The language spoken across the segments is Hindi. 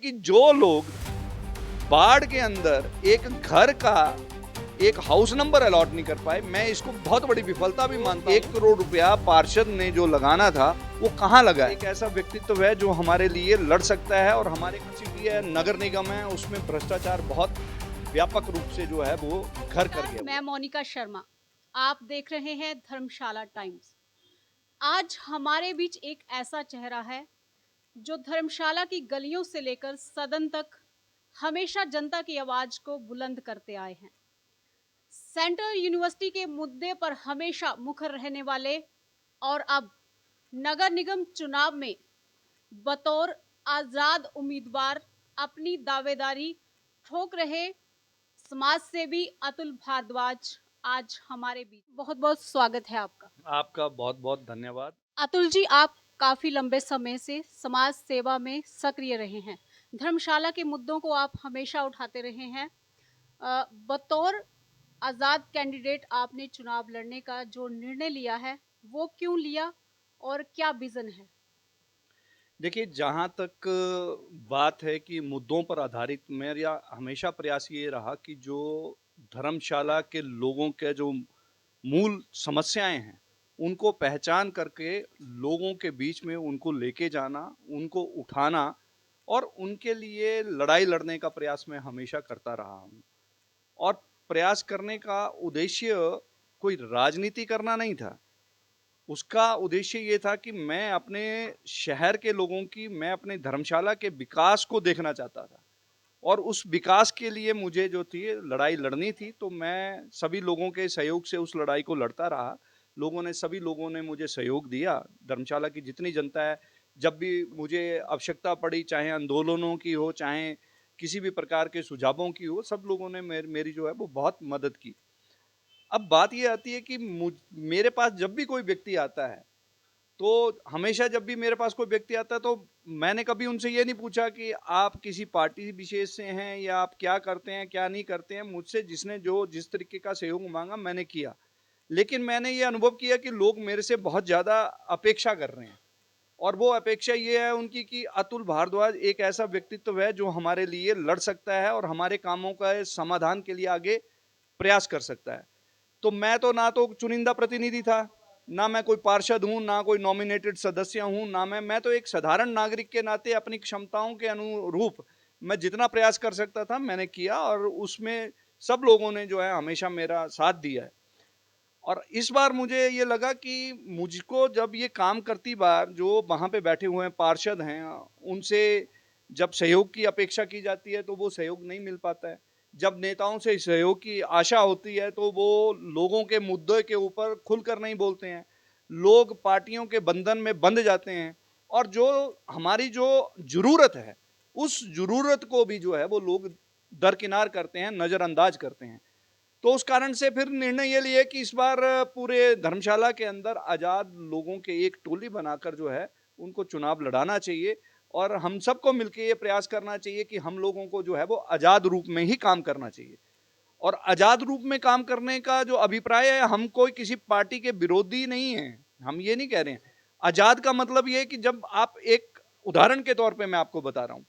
कि जो लोग बाढ़ के अंदर एक घर का एक हाउस नंबर अलॉट नहीं कर पाए, मैं इसको बहुत बड़ी विफलता भी मानता हूं। 1 करोड़ रुपया पार्षद ने जो लगाना था वो कहां लगा है? एक ऐसा व्यक्तित्व है जो हमारे लिए लड़ सकता है, और हमारे कुछ भी नगर निगम है उसमें भ्रष्टाचार बहुत व्यापक रूप से जो है वो घर कर गया। मैं मोनिका शर्मा, आप देख रहे हैं धर्मशाला टाइम्स। आज हमारे बीच एक ऐसा चेहरा है जो धर्मशाला की गलियों से लेकर सदन तक हमेशा जनता की आवाज को बुलंद करते आए हैं। सेंट्रल यूनिवर्सिटी के मुद्दे पर हमेशा मुखर रहने वाले और अब नगर निगम चुनाव में बतौर आजाद उम्मीदवार अपनी दावेदारी ठोक रहे समाज सेवी अतुल भारद्वाज आज हमारे बीच। बहुत बहुत स्वागत है आपका। आपका बहुत बहुत धन्यवाद। अतुल जी, आप काफी लंबे समय से समाज सेवा में सक्रिय रहे हैं। धर्मशाला के मुद्दों को आप हमेशा उठाते रहे हैं। बतौर आजाद कैंडिडेट आपने चुनाव लड़ने का जो निर्णय लिया है वो क्यों लिया और क्या विजन है? देखिए, जहाँ तक बात है कि मुद्दों पर आधारित, मेरा हमेशा प्रयास ये रहा कि जो धर्मशाला के लोगों के जो मूल समस्याएं हैं उनको पहचान करके लोगों के बीच में उनको लेके जाना, उनको उठाना और उनके लिए लड़ाई लड़ने का प्रयास मैं हमेशा करता रहा हूँ। और प्रयास करने का उद्देश्य कोई राजनीति करना नहीं था। उसका उद्देश्य ये था कि मैं अपने शहर के लोगों की, मैं अपने धर्मशाला के विकास को देखना चाहता था, और उस विकास के लिए मुझे जो थी लड़ाई लड़नी थी। तो मैं सभी लोगों के सहयोग से उस लड़ाई को लड़ता रहा। सभी लोगों ने मुझे सहयोग दिया। धर्मशाला की जितनी जनता है, जब भी मुझे आवश्यकता पड़ी, चाहे आंदोलनों की हो, चाहे किसी भी प्रकार के सुझावों की हो, सब लोगों ने मेरी जो है वो बहुत मदद की। अब बात ये आती है कि मेरे पास जब भी कोई व्यक्ति आता है, तो हमेशा जब भी मेरे पास कोई व्यक्ति आता है तो मैंने कभी उनसे ये नहीं पूछा कि आप किसी पार्टी विशेष से हैं या आप क्या करते हैं क्या नहीं करते हैं। मुझसे जिसने जो जिस तरीके का सहयोग मांगा मैंने किया, लेकिन मैंने ये अनुभव किया कि लोग मेरे से बहुत ज़्यादा अपेक्षा कर रहे हैं। और वो अपेक्षा ये है उनकी कि अतुल भारद्वाज एक ऐसा व्यक्तित्व है जो हमारे लिए लड़ सकता है और हमारे कामों का समाधान के लिए आगे प्रयास कर सकता है। तो मैं तो ना तो चुनिंदा प्रतिनिधि था, ना मैं कोई पार्षद हूं, ना कोई नॉमिनेटेड सदस्य हूं, ना मैं तो एक साधारण नागरिक के नाते अपनी क्षमताओं के अनुरूप मैं जितना प्रयास कर सकता था मैंने किया, और उसमें सब लोगों ने जो है हमेशा मेरा साथ दिया है। और इस बार मुझे ये लगा कि मुझको जब ये काम करती बार जो वहाँ पे बैठे हुए हैं पार्षद हैं, उनसे जब सहयोग की अपेक्षा की जाती है तो वो सहयोग नहीं मिल पाता है। जब नेताओं से सहयोग की आशा होती है तो वो लोगों के मुद्दे के ऊपर खुलकर नहीं बोलते हैं। लोग पार्टियों के बंधन में बंध जाते हैं, और जो हमारी जो ज़रूरत है, उस ज़रूरत को भी जो है वो लोग दरकिनार करते हैं, नज़रअंदाज करते हैं। तो उस कारण से फिर निर्णय ये लिए कि इस बार पूरे धर्मशाला के अंदर आज़ाद लोगों के एक टोली बनाकर जो है उनको चुनाव लड़ाना चाहिए, और हम सबको मिलकर ये प्रयास करना चाहिए कि हम लोगों को जो है वो आज़ाद रूप में ही काम करना चाहिए। और आज़ाद रूप में काम करने का जो अभिप्राय है, हम कोई किसी पार्टी के विरोधी नहीं हैं, हम ये नहीं कह रहे हैं। आज़ाद का मतलब ये है कि जब आप एक उदाहरण के तौर पे मैं आपको बता रहा हूँ,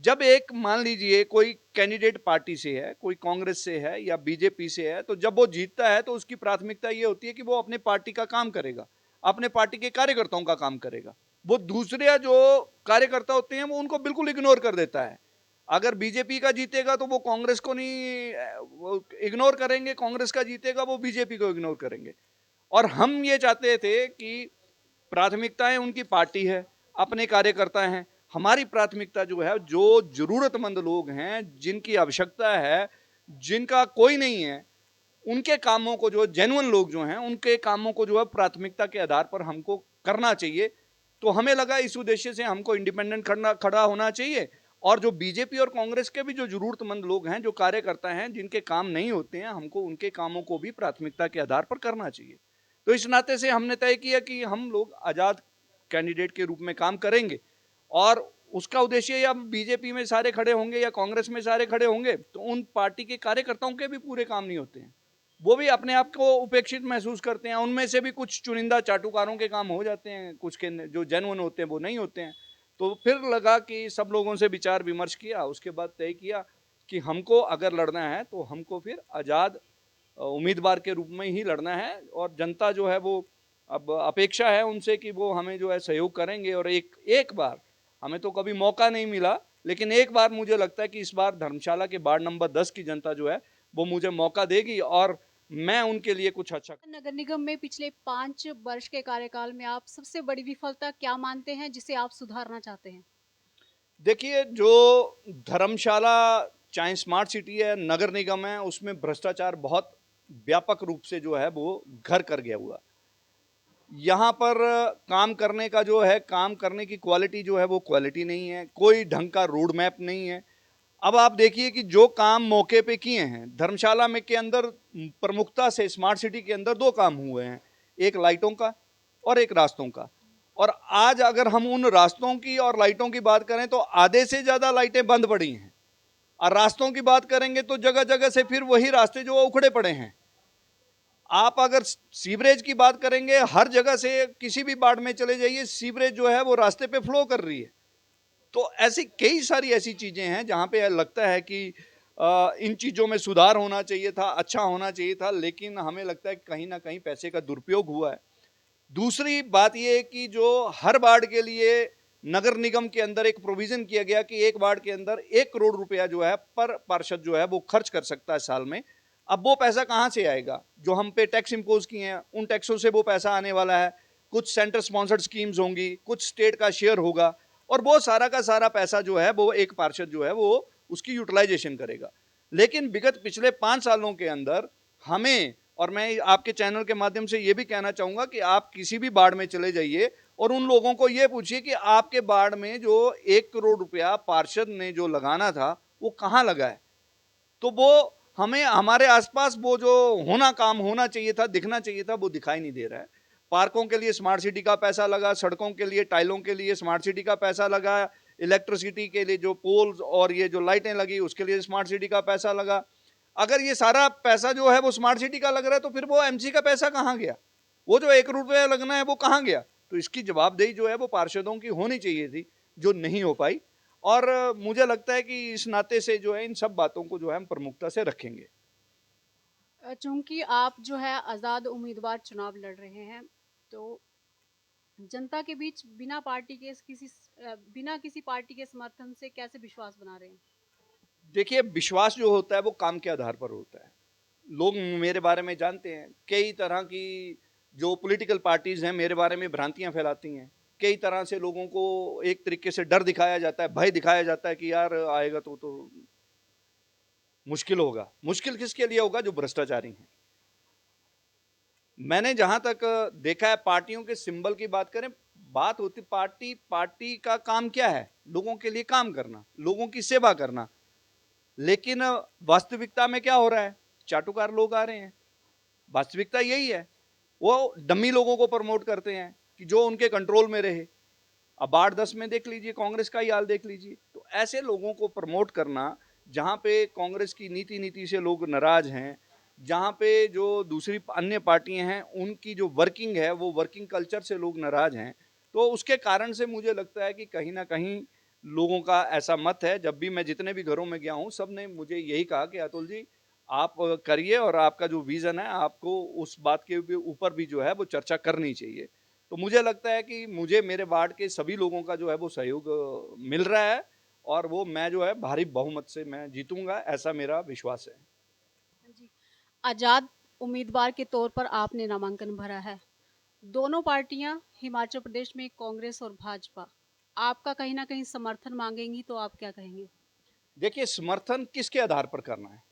जब एक मान लीजिए कोई कैंडिडेट पार्टी से है, कोई कांग्रेस से है या बीजेपी से है, तो जब वो जीतता है तो उसकी प्राथमिकता ये होती है कि वो अपने पार्टी का काम करेगा, अपने पार्टी के कार्यकर्ताओं का काम करेगा। वो दूसरे जो कार्यकर्ता होते हैं वो उनको बिल्कुल इग्नोर कर देता है। अगर बीजेपी का जीतेगा तो वो कांग्रेस को नहीं इग्नोर करेंगे, कांग्रेस का जीतेगा वो बीजेपी को इग्नोर करेंगे। और हम ये चाहते थे कि प्राथमिकताएं उनकी पार्टी है, अपने कार्यकर्ता हैं। हमारी प्राथमिकता जो है, जो जरूरतमंद लोग हैं, जिनकी आवश्यकता है, जिनका कोई नहीं है, उनके कामों को जो जेन्युइन लोग जो हैं उनके कामों को जो है प्राथमिकता के आधार पर हमको करना चाहिए। तो हमें लगा इस उद्देश्य से हमको इंडिपेंडेंट खड़ा होना चाहिए, और जो बीजेपी और कांग्रेस के भी जो जरूरतमंद लोग हैं, जो कार्यकर्ता हैं, जिनके काम नहीं होते हैं, हमको उनके कामों को भी प्राथमिकता के आधार पर करना चाहिए। तो इस नाते से हमने तय किया कि हम लोग आज़ाद कैंडिडेट के रूप में काम करेंगे। और उसका उद्देश्य या बीजेपी में सारे खड़े होंगे या कांग्रेस में सारे खड़े होंगे तो उन पार्टी के कार्यकर्ताओं के भी पूरे काम नहीं होते हैं, वो भी अपने आप को उपेक्षित महसूस करते हैं। उनमें से भी कुछ चुनिंदा चाटुकारों के काम हो जाते हैं, कुछ के जो जेन्युइन होते हैं वो नहीं होते हैं। तो फिर लगा कि सब लोगों से विचार विमर्श किया, उसके बाद तय किया कि हमको अगर लड़ना है तो हमको फिर आज़ाद उम्मीदवार के रूप में ही लड़ना है, और जनता जो है वो अब अपेक्षा है उनसे कि वो हमें जो है सहयोग करेंगे। और एक एक बार, हमें तो कभी मौका नहीं मिला, लेकिन एक बार मुझे लगता है कि इस बार धर्मशाला के वार्ड नंबर 10 की जनता जो है वो मुझे मौका देगी, और मैं उनके लिए कुछ अच्छा। नगर निगम में पिछले 5 वर्ष के कार्यकाल में आप सबसे बड़ी विफलता क्या मानते हैं जिसे आप सुधारना चाहते हैं? देखिए, जो धर्मशाला चाहे स्मार्ट सिटी है, नगर निगम है, उसमें भ्रष्टाचार बहुत व्यापक रूप से जो है वो घर कर गया हुआ। यहाँ पर काम करने का जो है, काम करने की क्वालिटी जो है वो क्वालिटी नहीं है, कोई ढंग का रोड मैप नहीं है। अब आप देखिए कि जो काम मौके पे किए हैं धर्मशाला में के अंदर, प्रमुखता से स्मार्ट सिटी के अंदर दो काम हुए हैं, एक लाइटों का और एक रास्तों का। और आज अगर हम उन रास्तों की और लाइटों की बात करें तो आधे से ज़्यादा लाइटें बंद पड़ी हैं, और रास्तों की बात करेंगे तो जगह जगह से फिर वही रास्ते जो उखड़े पड़े हैं। आप अगर सीवरेज की बात करेंगे, हर जगह से किसी भी वार्ड में चले जाइए, सीवरेज जो है वो रास्ते पे फ्लो कर रही है। तो ऐसी कई सारी ऐसी चीज़ें हैं जहाँ पे लगता है कि इन चीज़ों में सुधार होना चाहिए था, अच्छा होना चाहिए था, लेकिन हमें लगता है कि कहीं ना कहीं पैसे का दुरुपयोग हुआ है। दूसरी बात यह है कि जो हर वार्ड के लिए नगर निगम के अंदर एक प्रोविजन किया गया कि एक वार्ड के अंदर 1 करोड़ रुपया जो है पर पार्षद जो है वो खर्च कर सकता है साल में। अब वो पैसा कहाँ से आएगा? जो हम पे टैक्स इम्पोज किए हैं उन टैक्सों से वो पैसा आने वाला है, कुछ सेंटर स्पॉन्सर्ड स्कीम्स होंगी, कुछ स्टेट का शेयर होगा, और वो सारा का सारा पैसा जो है वो एक पार्षद जो है वो उसकी यूटिलाइजेशन करेगा। लेकिन विगत पिछले 5 सालों के अंदर हमें, और मैं आपके चैनल के माध्यम से ये भी कहना चाहूंगा कि आप किसी भी वार्ड में चले जाइए और उन लोगों को ये पूछिए कि आपके वार्ड में जो 1 करोड़ रुपया पार्षद ने जो लगाना था वो कहाँ लगा है। तो वो हमें हमारे आसपास वो जो होना काम होना चाहिए था, दिखना चाहिए था, वो दिखाई नहीं दे रहा है। पार्कों के लिए स्मार्ट सिटी का पैसा लगा, सड़कों के लिए टाइलों के लिए स्मार्ट सिटी का पैसा लगा, इलेक्ट्रिसिटी के लिए जो पोल्स और ये जो लाइटें लगी उसके लिए स्मार्ट सिटी का पैसा लगा। अगर ये सारा पैसा जो है वो स्मार्ट सिटी का लग रहा है तो फिर वो एमसी का पैसा कहाँ गया? वो जो 1 रुपया लगना है वो कहाँ गया? तो इसकी जवाबदेही जो है वो पार्षदों की होनी चाहिए थी, जो नहीं हो पाई। और मुझे लगता है कि इस नाते से जो है इन सब बातों को जो है हम प्रमुखता से रखेंगे। चूंकि आप जो है आज़ाद उम्मीदवार चुनाव लड़ रहे हैं, तो जनता के बीच बिना किसी पार्टी के समर्थन से कैसे विश्वास बना रहे हैं? देखिए, विश्वास जो होता है वो काम के आधार पर होता है। लोग मेरे बारे में जानते हैं, कई तरह की जो पॉलिटिकल पार्टीज हैं मेरे बारे में भ्रांतियां फैलाती हैं। कई तरह से लोगों को एक तरीके से डर दिखाया जाता है, भय दिखाया जाता है कि यार आएगा तो मुश्किल होगा। मुश्किल किसके लिए होगा? जो भ्रष्टाचारी हैं। मैंने जहां तक देखा है, पार्टियों के सिंबल की बात करें, बात होती पार्टी, पार्टी का काम क्या है? लोगों के लिए काम करना, लोगों की सेवा करना। लेकिन वास्तविकता में क्या हो रहा है? चाटुकार लोग आ रहे हैं। वास्तविकता यही है। वो डमी लोगों को प्रमोट करते हैं कि जो उनके कंट्रोल में रहे। अब 8-10 में देख लीजिए, कांग्रेस का ही हाल देख लीजिए। तो ऐसे लोगों को प्रमोट करना, जहां पे कांग्रेस की नीति से लोग नाराज हैं, जहां पे जो दूसरी अन्य पार्टियां हैं उनकी जो वर्किंग है वो वर्किंग कल्चर से लोग नाराज हैं, तो उसके कारण से मुझे लगता है कि कहीं ना कहीं लोगों का ऐसा मत है। जब भी मैं जितने भी घरों में गया हूं, सब ने मुझे यही कहा कि अतुल जी आप करिए, और आपका जो विजन है आपको उस बात के ऊपर भी जो है वो चर्चा करनी चाहिए। तो मुझे लगता है कि मुझे मेरे वार्ड के सभी लोगों का जो है वो सहयोग मिल रहा है, और वो मैं जो है भारी बहुमत से मैं जीतूंगा, ऐसा मेरा विश्वास है। जी, आज़ाद उम्मीदवार के तौर पर आपने नामांकन भरा है। दोनों पार्टियां हिमाचल प्रदेश में, कांग्रेस और भाजपा, आपका कहीं ना कहीं समर्थन मांगेंगी, तो आप क्या कहेंगे? देखिए, समर्थन किसके आधार पर करना है?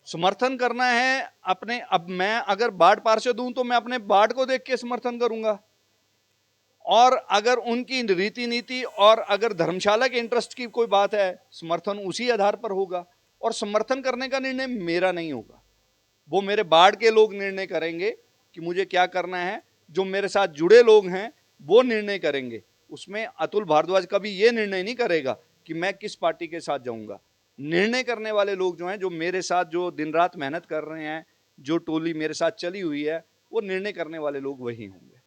समर्थन करना है अपने, अब मैं अगर वार्ड पार्षद हूं तो मैं अपने वार्ड को देख के समर्थन करूंगा, और अगर उनकी रीति नीति और अगर धर्मशाला के इंटरेस्ट की कोई बात है, समर्थन उसी आधार पर होगा। और समर्थन करने का निर्णय मेरा नहीं होगा, वो मेरे वार्ड के लोग निर्णय करेंगे कि मुझे क्या करना है। जो मेरे साथ जुड़े लोग हैं वो निर्णय करेंगे। उसमें अतुल भारद्वाज कभी ये निर्णय नहीं करेगा कि मैं किस पार्टी के साथ जाऊंगा। निर्णय करने वाले लोग जो हैं, जो मेरे साथ जो दिन रात मेहनत कर रहे हैं, जो टोली मेरे साथ चली हुई है, वो निर्णय करने वाले लोग वही होंगे।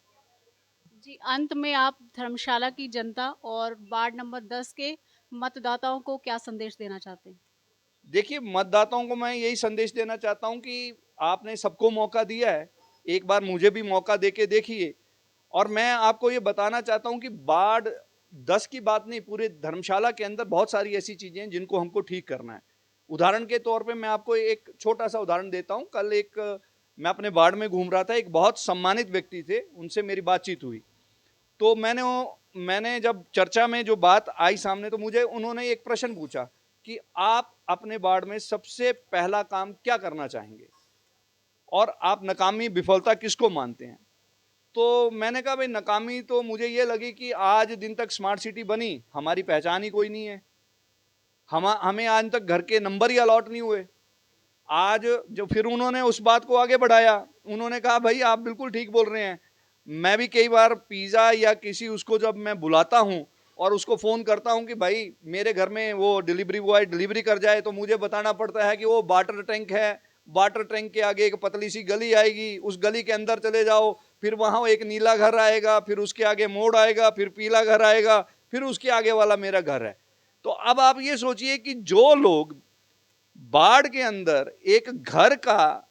जी, अंत में आप धर्मशाला की जनता और वार्ड नंबर 10 के मतदाताओं को क्या संदेश देना चाहते हैं? देखिए, मतदाताओं को मैं यही संदेश देना चाहता हूँ कि आपने सबको मौका दिया है, एक बार मुझे भी मौका देके देखिए। और मैं आपको ये बताना चाहता हूँ कि वार्ड 10 की बात नहीं, पूरे धर्मशाला के अंदर बहुत सारी ऐसी चीज़ें हैं जिनको हमको ठीक करना है। उदाहरण के तौर पे मैं आपको एक छोटा-सा उदाहरण देता हूँ। कल मैं अपने वार्ड में घूम रहा था, एक बहुत सम्मानित व्यक्ति थे, उनसे मेरी बातचीत हुई। तो मैंने जब चर्चा में जो बात आई सामने, तो मुझे उन्होंने एक प्रश्न पूछा कि आप अपने वार्ड में सबसे पहला काम क्या करना चाहेंगे और आप नाकामी विफलता किसको मानते हैं? तो मैंने कहा, भाई नाकामी तो मुझे ये लगी कि आज दिन तक स्मार्ट सिटी बनी, हमारी पहचान ही कोई नहीं है। हमें आज तक घर के नंबर ही अलॉट नहीं हुए। आज जो फिर उन्होंने उस बात को आगे बढ़ाया, उन्होंने कहा, भाई आप बिल्कुल ठीक बोल रहे हैं। मैं भी कई बार पिज़्ज़ा या किसी उसको जब मैं बुलाता हूँ और उसको फ़ोन करता हूँ कि भाई मेरे घर में वो डिलीवरी बॉय डिलीवरी कर जाए, तो मुझे बताना पड़ता है कि वो वाटर टैंक है, वाटर टैंक के आगे एक पतली सी गली आएगी, उस गली के अंदर चले जाओ, फिर वहाँ एक नीला घर आएगा, फिर उसके आगे मोड़ आएगा, फिर पीला घर आएगा, फिर उसके आगे वाला मेरा घर है। तो अब आप ये सोचिए कि जो लोग बाढ़ के अंदर एक घर का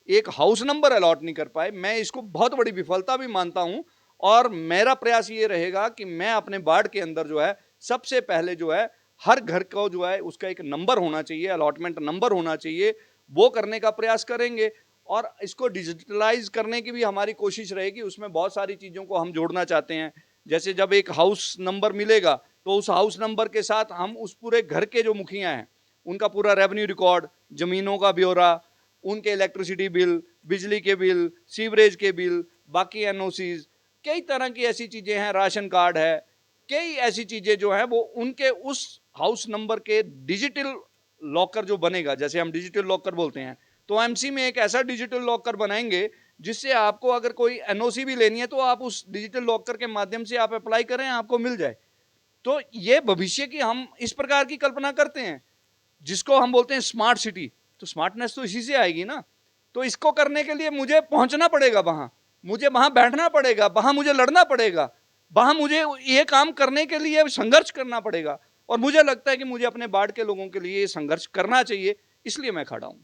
एक हाउस नंबर अलॉट नहीं कर पाए, मैं इसको बहुत बड़ी विफलता भी मानता हूं। और मेरा प्रयास ये रहेगा कि मैं अपने वार्ड के अंदर जो है सबसे पहले जो है हर घर को जो है उसका एक नंबर होना चाहिए, अलॉटमेंट नंबर होना चाहिए, वो करने का प्रयास करेंगे। और इसको डिजिटलाइज करने की भी हमारी कोशिश रहेगी। उसमें बहुत सारी चीज़ों को हम जोड़ना चाहते हैं। जैसे जब एक हाउस नंबर मिलेगा, तो उस हाउस नंबर के साथ हम उस पूरे घर के जो मुखिया हैं उनका पूरा रेवेन्यू रिकॉर्ड, जमीनों का ब्यौरा, उनके इलेक्ट्रिसिटी बिल, बिजली के बिल, सीवरेज के बिल, बाकी एनओसीज, कई तरह की ऐसी चीज़ें हैं, राशन कार्ड है, कई ऐसी चीज़ें जो हैं वो उनके उस हाउस नंबर के डिजिटल लॉकर जो बनेगा, जैसे हम डिजिटल लॉकर बोलते हैं, तो एमसी में एक ऐसा डिजिटल लॉकर बनाएंगे जिससे आपको अगर कोई एनओसी भी लेनी है तो आप उस डिजिटल लॉकर के माध्यम से आप अप्लाई करें, आपको मिल जाए। तो ये भविष्य की हम इस प्रकार की कल्पना करते हैं जिसको हम बोलते हैं स्मार्ट सिटी। तो स्मार्टनेस तो इसी से आएगी ना। तो इसको करने के लिए मुझे पहुंचना पड़ेगा वहां, मुझे वहां बैठना पड़ेगा, वहां मुझे लड़ना पड़ेगा, वहां मुझे ये काम करने के लिए संघर्ष करना पड़ेगा। और मुझे लगता है कि मुझे अपने वार्ड के लोगों के लिए ये संघर्ष करना चाहिए, इसलिए मैं खड़ा हूं।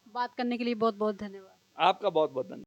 बात करने के लिए बहुत-बहुत धन्यवाद। आपका बहुत बहुत धन्यवाद।